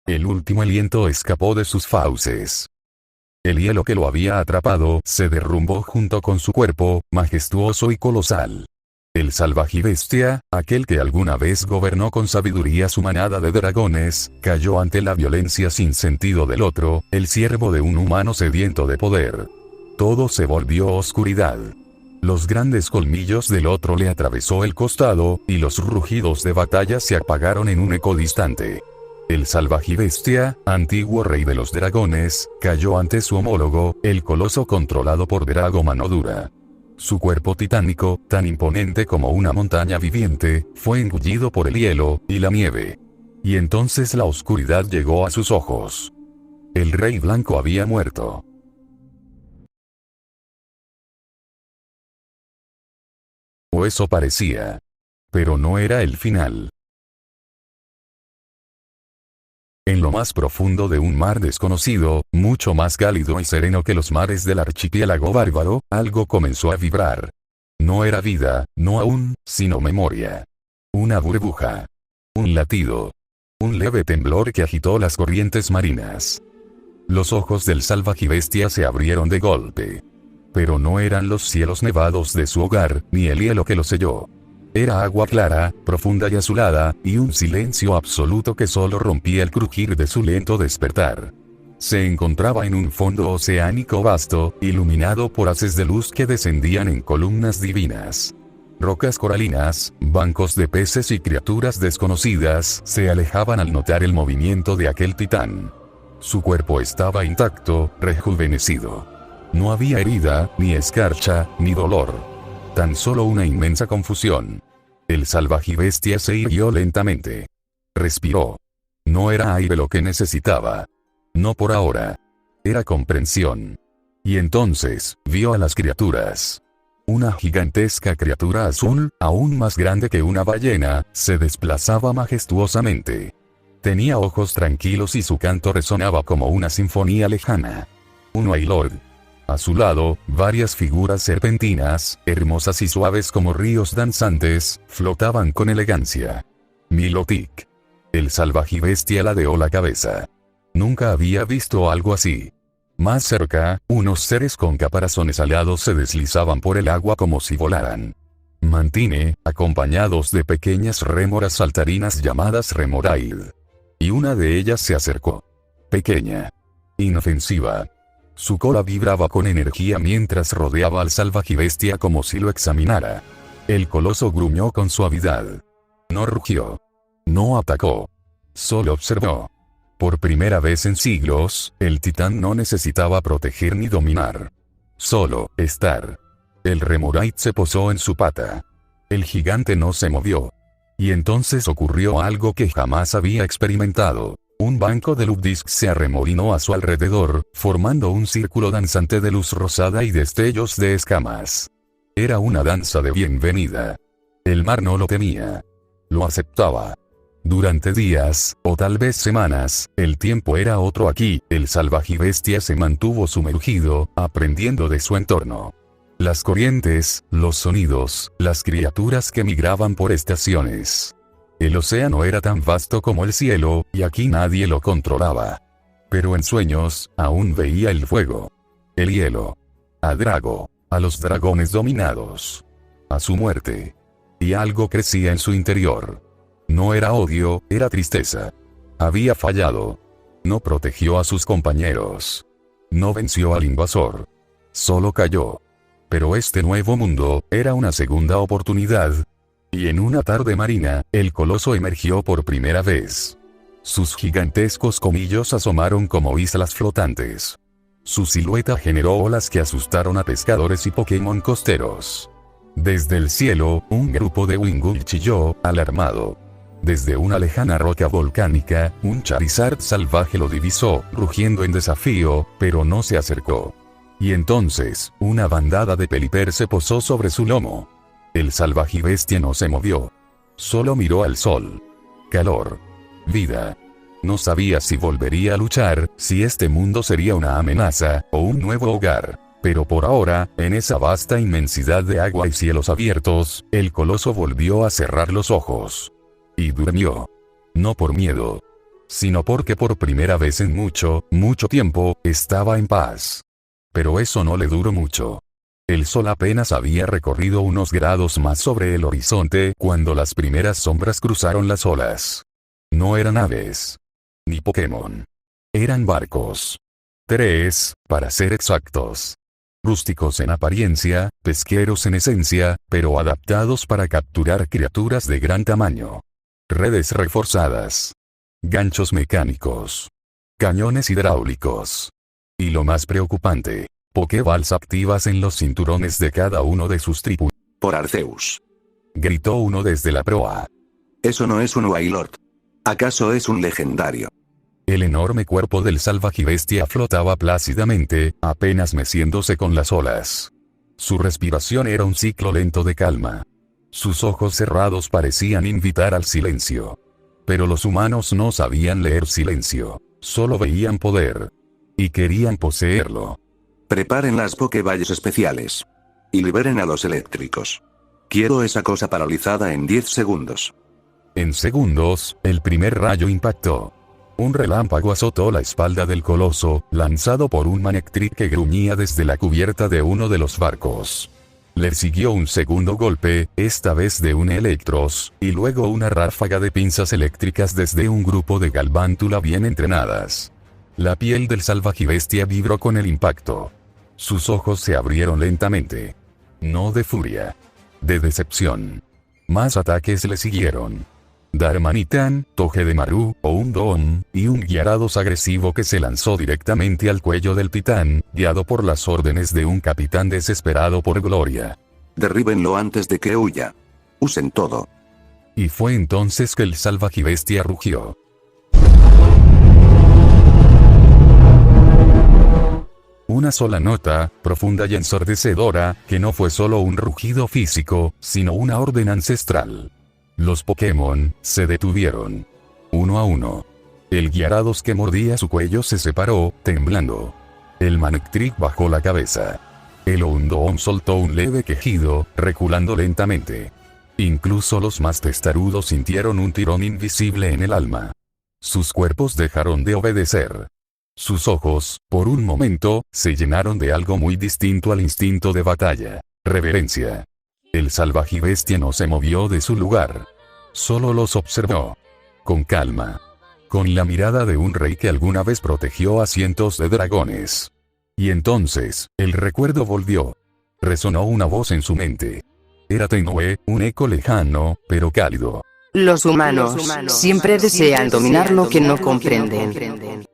El último aliento escapó de sus fauces. El hielo que lo había atrapado se derrumbó junto con su cuerpo, majestuoso y colosal. El salvajibestia, aquel que alguna vez gobernó con sabiduría su manada de dragones, cayó ante la violencia sin sentido del otro, el siervo de un humano sediento de poder. Todo se volvió oscuridad. Los grandes colmillos del otro le atravesó el costado, y los rugidos de batalla se apagaron en un eco distante. El salvajibestia, antiguo rey de los dragones, cayó ante su homólogo, el coloso controlado por Drago Manodura. Su cuerpo titánico, tan imponente como una montaña viviente, fue engullido por el hielo y la nieve. Y entonces la oscuridad llegó a sus ojos. El rey blanco había muerto. O eso parecía. Pero no era el final. En lo más profundo de un mar desconocido, mucho más cálido y sereno que los mares del archipiélago bárbaro, algo comenzó a vibrar. No era vida, no aún, sino memoria. Una burbuja. Un latido. Un leve temblor que agitó las corrientes marinas. Los ojos del salvajibestia se abrieron de golpe. Pero no eran los cielos nevados de su hogar, ni el hielo que lo selló. Era agua clara, profunda y azulada, y un silencio absoluto que solo rompía el crujir de su lento despertar. Se encontraba en un fondo oceánico vasto, iluminado por haces de luz que descendían en columnas divinas. Rocas coralinas, bancos de peces y criaturas desconocidas se alejaban al notar el movimiento de aquel titán. Su cuerpo estaba intacto, rejuvenecido. No había herida, ni escarcha, ni dolor. Tan solo una inmensa confusión. El salvajibestia se irguió lentamente. Respiró. No era aire lo que necesitaba. No por ahora. Era comprensión. Y entonces, vio a las criaturas. Una gigantesca criatura azul, aún más grande que una ballena, se desplazaba majestuosamente. Tenía ojos tranquilos y su canto resonaba como una sinfonía lejana. Un Wailord. A su lado, varias figuras serpentinas, hermosas y suaves como ríos danzantes, flotaban con elegancia. Milotic. El salvajibestia ladeó la cabeza. Nunca había visto algo así. Más cerca, unos seres con caparazones alados se deslizaban por el agua como si volaran. Mantine, acompañados de pequeñas rémoras saltarinas llamadas Remoraid. Y una de ellas se acercó. Pequeña. Inofensiva. Su cola vibraba con energía mientras rodeaba al salvajibestia como si lo examinara. El coloso gruñó con suavidad. No rugió. No atacó. Solo observó. Por primera vez en siglos, el titán no necesitaba proteger ni dominar. Solo, estar. El Remoraid se posó en su pata. El gigante no se movió. Y entonces ocurrió algo que jamás había experimentado. Un banco de Lubdisk se arremolinó a su alrededor, formando un círculo danzante de luz rosada y destellos de escamas. Era una danza de bienvenida. El mar no lo temía. Lo aceptaba. Durante días, o tal vez semanas, el tiempo era otro aquí, el salvajibestia se mantuvo sumergido, aprendiendo de su entorno. Las corrientes, los sonidos, las criaturas que migraban por estaciones. El océano era tan vasto como el cielo, y aquí nadie lo controlaba. Pero en sueños, aún veía el fuego. El hielo. A Drago. A los dragones dominados. A su muerte. Y algo crecía en su interior. No era odio, era tristeza. Había fallado. No protegió a sus compañeros. No venció al invasor. Solo cayó. Pero este nuevo mundo, era una segunda oportunidad. Y en una tarde marina, el coloso emergió por primera vez. Sus gigantescos colmillos asomaron como islas flotantes. Su silueta generó olas que asustaron a pescadores y Pokémon costeros. Desde el cielo, un grupo de Wingull chilló, alarmado. Desde una lejana roca volcánica, un Charizard salvaje lo divisó, rugiendo en desafío, pero no se acercó. Y entonces, una bandada de Pelipper se posó sobre su lomo. El salvajibestia no se movió. Solo miró al sol. Calor. Vida. No sabía si volvería a luchar, si este mundo sería una amenaza, o un nuevo hogar. Pero por ahora, en esa vasta inmensidad de agua y cielos abiertos, el coloso volvió a cerrar los ojos. Y durmió. No por miedo. sino porque por primera vez en mucho, mucho tiempo, estaba en paz. Pero eso no le duró mucho. El sol apenas había recorrido unos grados más sobre el horizonte cuando las primeras sombras cruzaron las olas. No eran aves. Ni Pokémon. Eran barcos. 3, para ser exactos. Rústicos en apariencia, pesqueros en esencia, pero adaptados para capturar criaturas de gran tamaño. Redes reforzadas. Ganchos mecánicos. Cañones hidráulicos. Y lo más preocupante, Pokéballs activas en los cinturones de cada uno de sus tripulantes. Por Arceus. Gritó uno desde la proa. Eso no es un Wailord. ¿Acaso es un legendario? El enorme cuerpo del salvajibestia flotaba plácidamente, apenas meciéndose con las olas. Su respiración era un ciclo lento de calma. Sus ojos cerrados parecían invitar al silencio. Pero los humanos no sabían leer silencio, solo veían poder. Y querían poseerlo. Preparen las Pokéballs especiales. Y liberen a los eléctricos. Quiero esa cosa paralizada en 10 segundos. En segundos, el primer rayo impactó. Un relámpago azotó la espalda del coloso, lanzado por un Manectric que gruñía desde la cubierta de uno de los barcos. Le siguió un segundo golpe, esta vez de un Electros, y luego una ráfaga de pinzas eléctricas desde un grupo de Galvántula bien entrenadas. La piel del salvajibestia vibró con el impacto. Sus ojos se abrieron lentamente. No de furia. De decepción. Más ataques le siguieron. Darmanitan, Togedemaru, Houndoom, y un Gyarados agresivo que se lanzó directamente al cuello del titán, guiado por las órdenes de un capitán desesperado por gloria. Derríbenlo antes de que huya. Usen todo. Y fue entonces que el salvajibestia rugió. Una sola nota, profunda y ensordecedora, que no fue solo un rugido físico, sino una orden ancestral. Los Pokémon se detuvieron. Uno a uno. El Gyarados que mordía su cuello se separó, temblando. El Manectric bajó la cabeza. El Houndoom soltó un leve quejido, reculando lentamente. Incluso los más testarudos sintieron un tirón invisible en el alma. Sus cuerpos dejaron de obedecer. Sus ojos, por un momento, se llenaron de algo muy distinto al instinto de batalla. Reverencia. El salvajibestia no se movió de su lugar. Solo los observó. Con calma. Con la mirada de un rey que alguna vez protegió a cientos de dragones. Y entonces, el recuerdo volvió. Resonó una voz en su mente. Era tenue, un eco lejano, pero cálido. Los humanos siempre desean dominar lo que no comprenden.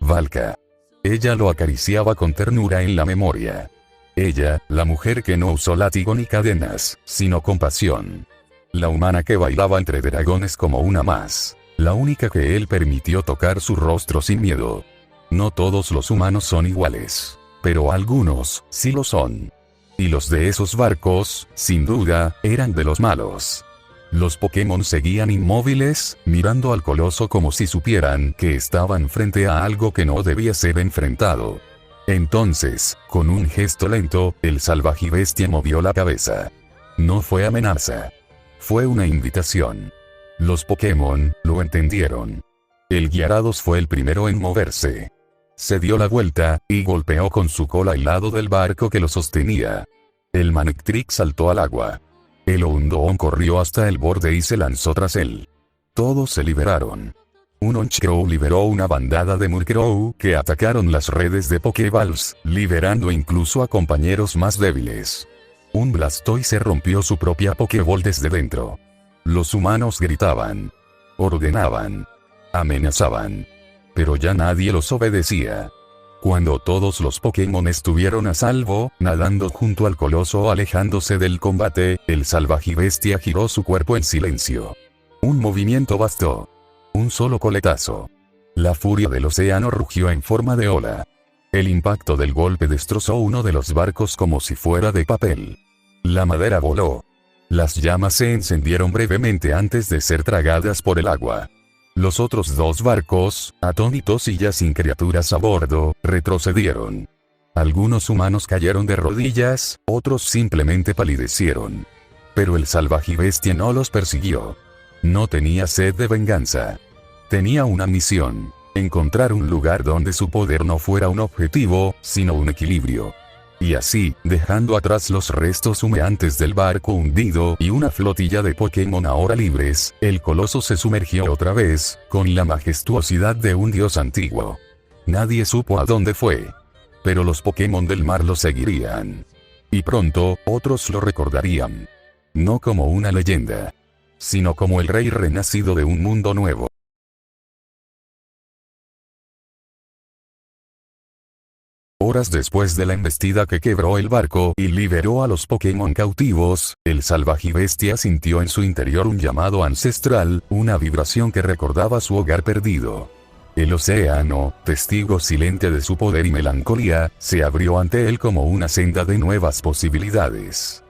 Valka. Ella lo acariciaba con ternura en la memoria. Ella, la mujer que no usó látigo ni cadenas, sino compasión. La humana que bailaba entre dragones como una más. La única que él permitió tocar su rostro sin miedo. No todos los humanos son iguales. Pero algunos, sí lo son. Y los de esos barcos, sin duda, eran de los malos. Los Pokémon seguían inmóviles, mirando al coloso como si supieran que estaban frente a algo que no debía ser enfrentado. Entonces, con un gesto lento, el salvajibestia movió la cabeza. No fue amenaza. Fue una invitación. Los Pokémon lo entendieron. El Gyarados fue el primero en moverse. Se dio la vuelta, y golpeó con su cola el lado del barco que lo sostenía. El Manectric saltó al agua. El Houndoom corrió hasta el borde y se lanzó tras él. Todos se liberaron. Un Honchkrow liberó una bandada de Murkrow que atacaron las redes de Pokéballs, liberando incluso a compañeros más débiles. Un Blastoise rompió su propia Pokéball desde dentro. Los humanos gritaban. Ordenaban. Amenazaban. Pero ya nadie los obedecía. Cuando todos los Pokémon estuvieron a salvo, nadando junto al coloso o alejándose del combate, el salvajibestia giró su cuerpo en silencio. Un movimiento bastó. Un solo coletazo. La furia del océano rugió en forma de ola. El impacto del golpe destrozó uno de los barcos como si fuera de papel. La madera voló. Las llamas se encendieron brevemente antes de ser tragadas por el agua. Los otros dos barcos, atónitos y ya sin criaturas a bordo, retrocedieron. Algunos humanos cayeron de rodillas, otros simplemente palidecieron. Pero el salvajibestia no los persiguió. No tenía sed de venganza. Tenía una misión: encontrar un lugar donde su poder no fuera un objetivo, sino un equilibrio. Y así, dejando atrás los restos humeantes del barco hundido y una flotilla de Pokémon ahora libres, el coloso se sumergió otra vez, con la majestuosidad de un dios antiguo. Nadie supo a dónde fue. Pero los Pokémon del mar lo seguirían. Y pronto, otros lo recordarían. No como una leyenda, sino como el rey renacido de un mundo nuevo. Horas después de la embestida que quebró el barco y liberó a los Pokémon cautivos, el Salvajibestia sintió en su interior un llamado ancestral, una vibración que recordaba su hogar perdido. El océano, testigo silente de su poder y melancolía, se abrió ante él como una senda de nuevas posibilidades.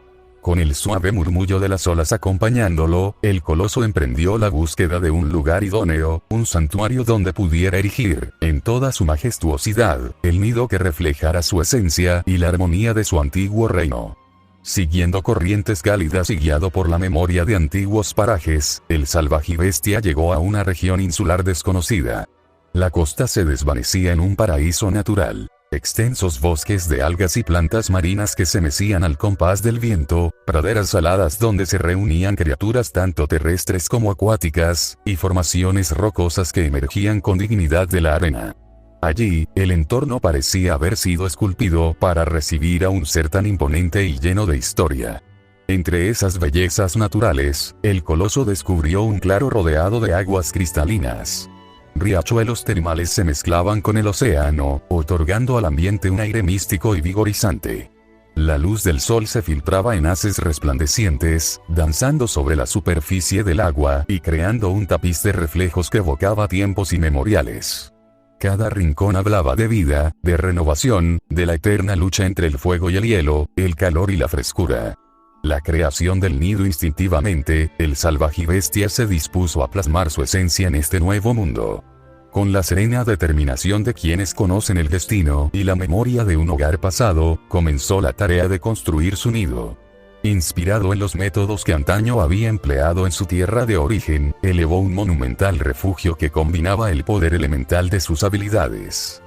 Con el suave murmullo de las olas acompañándolo, el coloso emprendió la búsqueda de un lugar idóneo, un santuario donde pudiera erigir, en toda su majestuosidad, el nido que reflejara su esencia y la armonía de su antiguo reino. Siguiendo corrientes cálidas y guiado por la memoria de antiguos parajes, el Salvajibestia llegó a una región insular desconocida. La costa se desvanecía en un paraíso natural. Extensos bosques de algas y plantas marinas que se mecían al compás del viento, praderas saladas donde se reunían criaturas tanto terrestres como acuáticas, y formaciones rocosas que emergían con dignidad de la arena. Allí, el entorno parecía haber sido esculpido para recibir a un ser tan imponente y lleno de historia. Entre esas bellezas naturales, el coloso descubrió un claro rodeado de aguas cristalinas. Riachuelos termales se mezclaban con el océano, otorgando al ambiente un aire místico y vigorizante. La luz del sol se filtraba en haces resplandecientes, danzando sobre la superficie del agua y creando un tapiz de reflejos que evocaba tiempos inmemoriales. Cada rincón hablaba de vida, de renovación, de la eterna lucha entre el fuego y el hielo, el calor y la frescura. La creación del nido instintivamente, el Salvajibestia se dispuso a plasmar su esencia en este nuevo mundo. Con la serena determinación de quienes conocen el destino y la memoria de un hogar pasado, comenzó la tarea de construir su nido. Inspirado en los métodos que antaño había empleado en su tierra de origen, elevó un monumental refugio que combinaba el poder elemental de sus habilidades.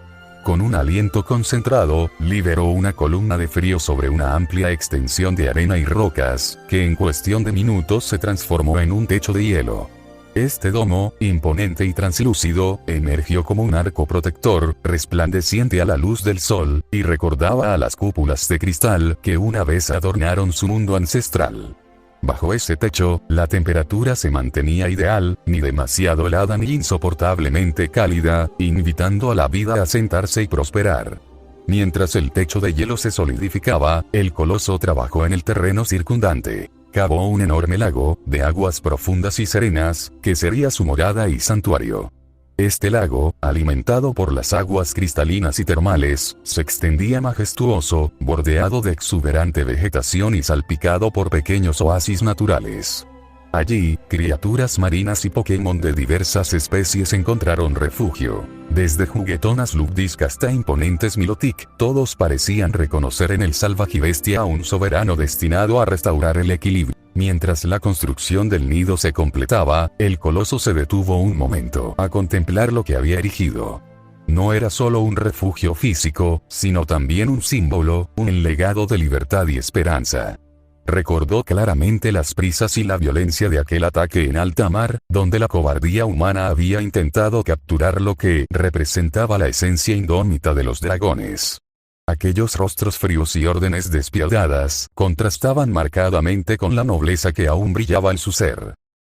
Con un aliento concentrado, liberó una columna de frío sobre una amplia extensión de arena y rocas, que en cuestión de minutos se transformó en un techo de hielo. Este domo, imponente y translúcido, emergió como un arco protector, resplandeciente a la luz del sol, y recordaba a las cúpulas de cristal que una vez adornaron su mundo ancestral. Bajo ese techo, la temperatura se mantenía ideal, ni demasiado helada ni insoportablemente cálida, invitando a la vida a sentarse y prosperar. Mientras el techo de hielo se solidificaba, el coloso trabajó en el terreno circundante. Cavó un enorme lago, de aguas profundas y serenas, que sería su morada y santuario. Este lago, alimentado por las aguas cristalinas y termales, se extendía majestuoso, bordeado de exuberante vegetación y salpicado por pequeños oasis naturales. Allí, criaturas marinas y Pokémon de diversas especies encontraron refugio. Desde juguetonas Lugdisc hasta imponentes Milotic, todos parecían reconocer en el Salvajibestia a un soberano destinado a restaurar el equilibrio. Mientras la construcción del nido se completaba, el coloso se detuvo un momento a contemplar lo que había erigido. No era solo un refugio físico, sino también un símbolo, un legado de libertad y esperanza. Recordó claramente las prisas y la violencia de aquel ataque en alta mar, donde la cobardía humana había intentado capturar lo que representaba la esencia indómita de los dragones. Aquellos rostros fríos y órdenes despiadadas contrastaban marcadamente con la nobleza que aún brillaba en su ser.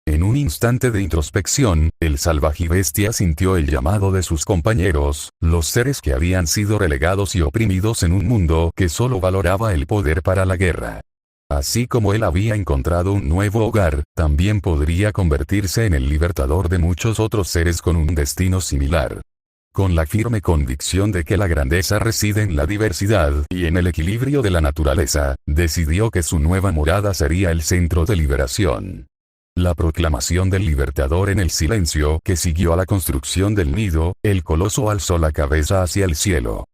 En un instante de introspección, el Salvajibestia sintió el llamado de sus compañeros, los seres que habían sido relegados y oprimidos en un mundo que solo valoraba el poder para la guerra. Así como él había encontrado un nuevo hogar, también podría convertirse en el libertador de muchos otros seres con un destino similar. Con la firme convicción de que la grandeza reside en la diversidad y en el equilibrio de la naturaleza, decidió que su nueva morada sería el centro de liberación. La proclamación del libertador en el silencio que siguió a la construcción del nido, el coloso alzó la cabeza hacia el cielo.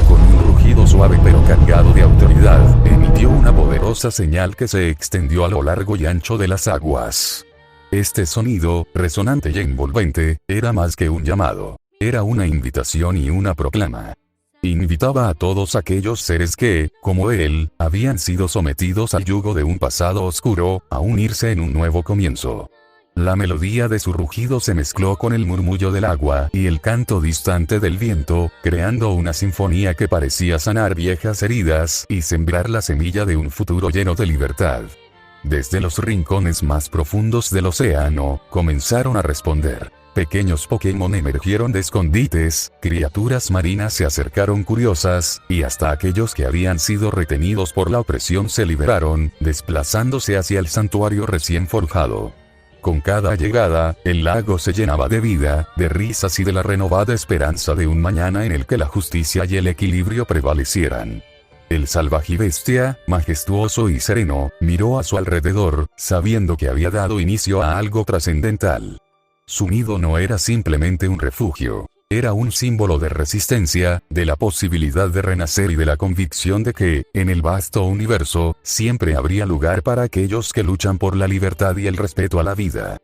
Con un rugido suave pero cargado de autoridad, emitió una poderosa señal que se extendió a lo largo y ancho de las aguas. Este sonido, resonante y envolvente, era más que un llamado. Era una invitación y una proclama. Invitaba a todos aquellos seres que, como él, habían sido sometidos al yugo de un pasado oscuro, a unirse en un nuevo comienzo. La melodía de su rugido se mezcló con el murmullo del agua y el canto distante del viento, creando una sinfonía que parecía sanar viejas heridas y sembrar la semilla de un futuro lleno de libertad. Desde los rincones más profundos del océano, comenzaron a responder. Pequeños Pokémon emergieron de escondites, criaturas marinas se acercaron curiosas, y hasta aquellos que habían sido retenidos por la opresión se liberaron, desplazándose hacia el santuario recién forjado. Con cada llegada, el lago se llenaba de vida, de risas y de la renovada esperanza de un mañana en el que la justicia y el equilibrio prevalecieran. El salvajibestia, majestuoso y sereno, miró a su alrededor, sabiendo que había dado inicio a algo trascendental. Su nido no era simplemente un refugio. Era un símbolo de resistencia, de la posibilidad de renacer y de la convicción de que, en el vasto universo, siempre habría lugar para aquellos que luchan por la libertad y el respeto a la vida.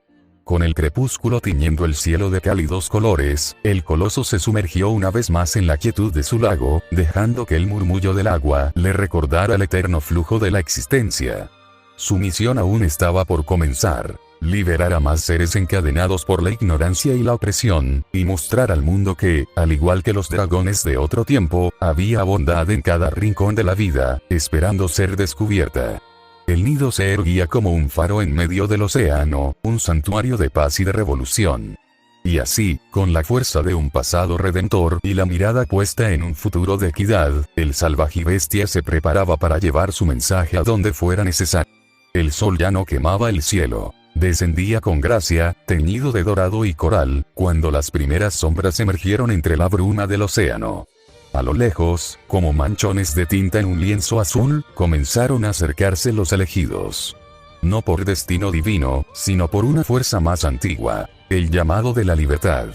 Con el crepúsculo tiñendo el cielo de cálidos colores, el coloso se sumergió una vez más en la quietud de su lago, dejando que el murmullo del agua le recordara el eterno flujo de la existencia. Su misión aún estaba por comenzar. Liberar a más seres encadenados por la ignorancia y la opresión, y mostrar al mundo que, al igual que los dragones de otro tiempo, había bondad en cada rincón de la vida, esperando ser descubierta. El nido se erguía como un faro en medio del océano, un santuario de paz y de revolución. Y así, con la fuerza de un pasado redentor y la mirada puesta en un futuro de equidad, el salvajibestia se preparaba para llevar su mensaje a donde fuera necesario. El sol ya no quemaba el cielo. Descendía con gracia, teñido de dorado y coral, cuando las primeras sombras emergieron entre la bruma del océano. A lo lejos, como manchones de tinta en un lienzo azul, comenzaron a acercarse los elegidos. No por destino divino, sino por una fuerza más antigua, el llamado de la libertad.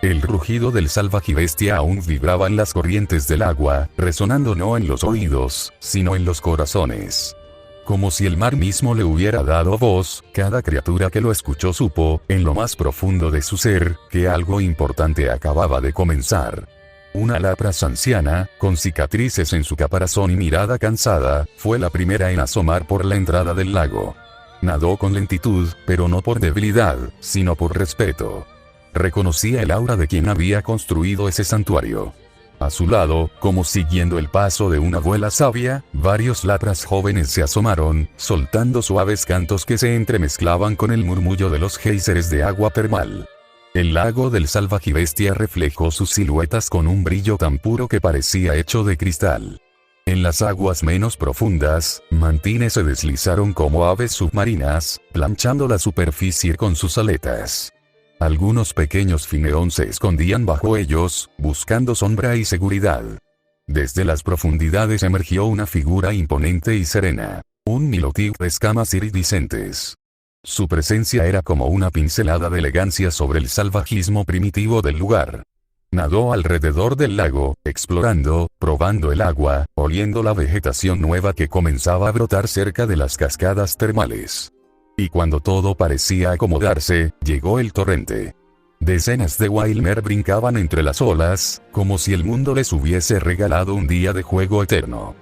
El rugido del salvajibestia aún vibraba en las corrientes del agua, resonando no en los oídos, sino en los corazones. Como si el mar mismo le hubiera dado voz, cada criatura que lo escuchó supo, en lo más profundo de su ser, que algo importante acababa de comenzar. Una lapras anciana, con cicatrices en su caparazón y mirada cansada, fue la primera en asomar por la entrada del lago. Nadó con lentitud, pero no por debilidad, sino por respeto. Reconocía el aura de quien había construido ese santuario. A su lado, como siguiendo el paso de una abuela sabia, varios lapras jóvenes se asomaron, soltando suaves cantos que se entremezclaban con el murmullo de los géiseres de agua termal. El lago del salvajibestia reflejó sus siluetas con un brillo tan puro que parecía hecho de cristal. En las aguas menos profundas, mantines se deslizaron como aves submarinas, planchando la superficie con sus aletas. Algunos pequeños fineón se escondían bajo ellos, buscando sombra y seguridad. Desde las profundidades emergió una figura imponente y serena. Un milotic de escamas iridiscentes. Su presencia era como una pincelada de elegancia sobre el salvajismo primitivo del lugar. Nadó alrededor del lago, explorando, probando el agua, oliendo la vegetación nueva que comenzaba a brotar cerca de las cascadas termales. Y cuando todo parecía acomodarse, llegó el torrente. Decenas de Wilmer brincaban entre las olas, como si el mundo les hubiese regalado un día de juego eterno.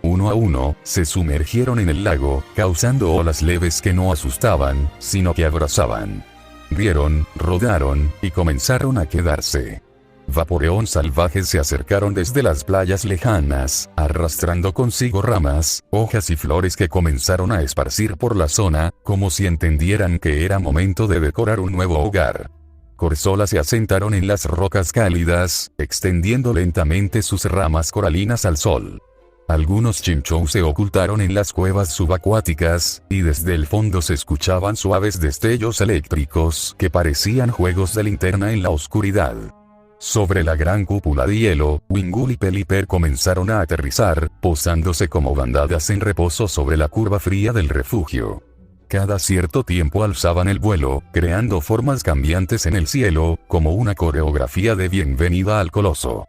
Uno a uno, se sumergieron en el lago, causando olas leves que no asustaban, sino que abrazaban. Rieron, rodaron, y comenzaron a quedarse. Vaporeón salvajes se acercaron desde las playas lejanas, arrastrando consigo ramas, hojas y flores que comenzaron a esparcir por la zona, como si entendieran que era momento de decorar un nuevo hogar. Corzolas se asentaron en las rocas cálidas, extendiendo lentamente sus ramas coralinas al sol. Algunos chimchou se ocultaron en las cuevas subacuáticas, y desde el fondo se escuchaban suaves destellos eléctricos que parecían juegos de linterna en la oscuridad. Sobre la gran cúpula de hielo, Wingull y Pelipper comenzaron a aterrizar, posándose como bandadas en reposo sobre la curva fría del refugio. Cada cierto tiempo alzaban el vuelo, creando formas cambiantes en el cielo, como una coreografía de bienvenida al coloso.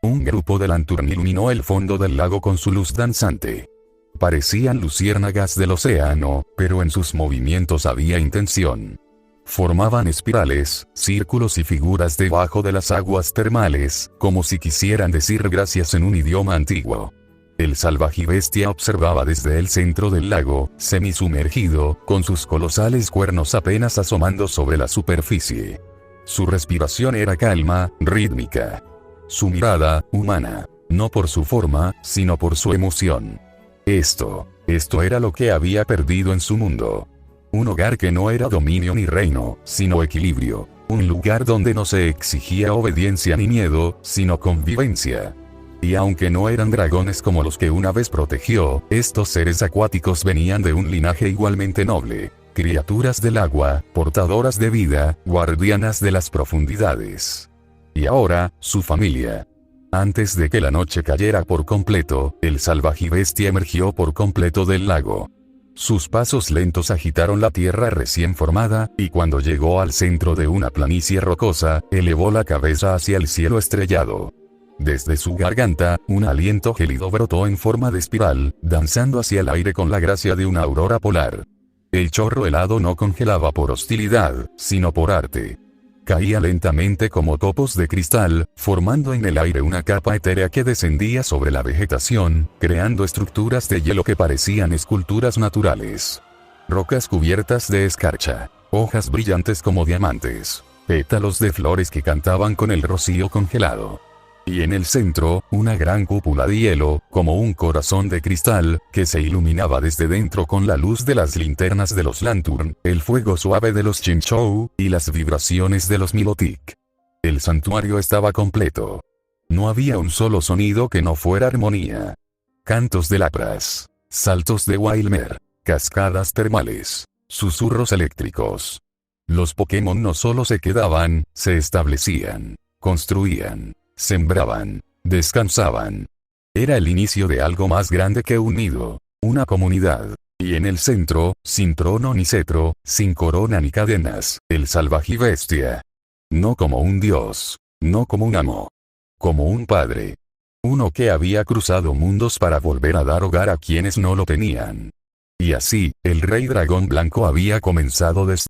Un grupo de Lanturn iluminó el fondo del lago con su luz danzante. Parecían luciérnagas del océano, pero en sus movimientos había intención. Formaban espirales, círculos y figuras debajo de las aguas termales, como si quisieran decir gracias en un idioma antiguo. El salvajibestia observaba desde el centro del lago, semisumergido, con sus colosales cuernos apenas asomando sobre la superficie. Su respiración era calma, rítmica. Su mirada, humana, no por su forma, sino por su emoción. Esto era lo que había perdido en su mundo. Un hogar que no era dominio ni reino, sino equilibrio. Un lugar donde no se exigía obediencia ni miedo, sino convivencia. Y aunque no eran dragones como los que una vez protegió, estos seres acuáticos venían de un linaje igualmente noble. Criaturas del agua, portadoras de vida, guardianas de las profundidades. Y ahora, su familia. Antes de que la noche cayera por completo, el salvajibestia emergió por completo del lago. Sus pasos lentos agitaron la tierra recién formada, y cuando llegó al centro de una planicie rocosa, elevó la cabeza hacia el cielo estrellado. Desde su garganta, un aliento gélido brotó en forma de espiral, danzando hacia el aire con la gracia de una aurora polar. El chorro helado no congelaba por hostilidad, sino por arte. Caía lentamente como copos de cristal, formando en el aire una capa etérea que descendía sobre la vegetación, creando estructuras de hielo que parecían esculturas naturales. Rocas cubiertas de escarcha, hojas brillantes como diamantes, pétalos de flores que cantaban con el rocío congelado. Y en el centro, una gran cúpula de hielo, como un corazón de cristal, que se iluminaba desde dentro con la luz de las linternas de los Lantern, el fuego suave de los Chinchou, y las vibraciones de los Milotic. El santuario estaba completo. No había un solo sonido que no fuera armonía. Cantos de Lapras, saltos de Wilmer, cascadas termales, susurros eléctricos. Los Pokémon no solo se quedaban, se establecían, construían. Sembraban, descansaban. Era el inicio de algo más grande que un nido, una comunidad. Y en el centro, sin trono ni cetro, sin corona ni cadenas, el salvajibestia. No como un dios, no como un amo. Como un padre. Uno que había cruzado mundos para volver a dar hogar a quienes no lo tenían. Y así, el rey dragón blanco había comenzado desde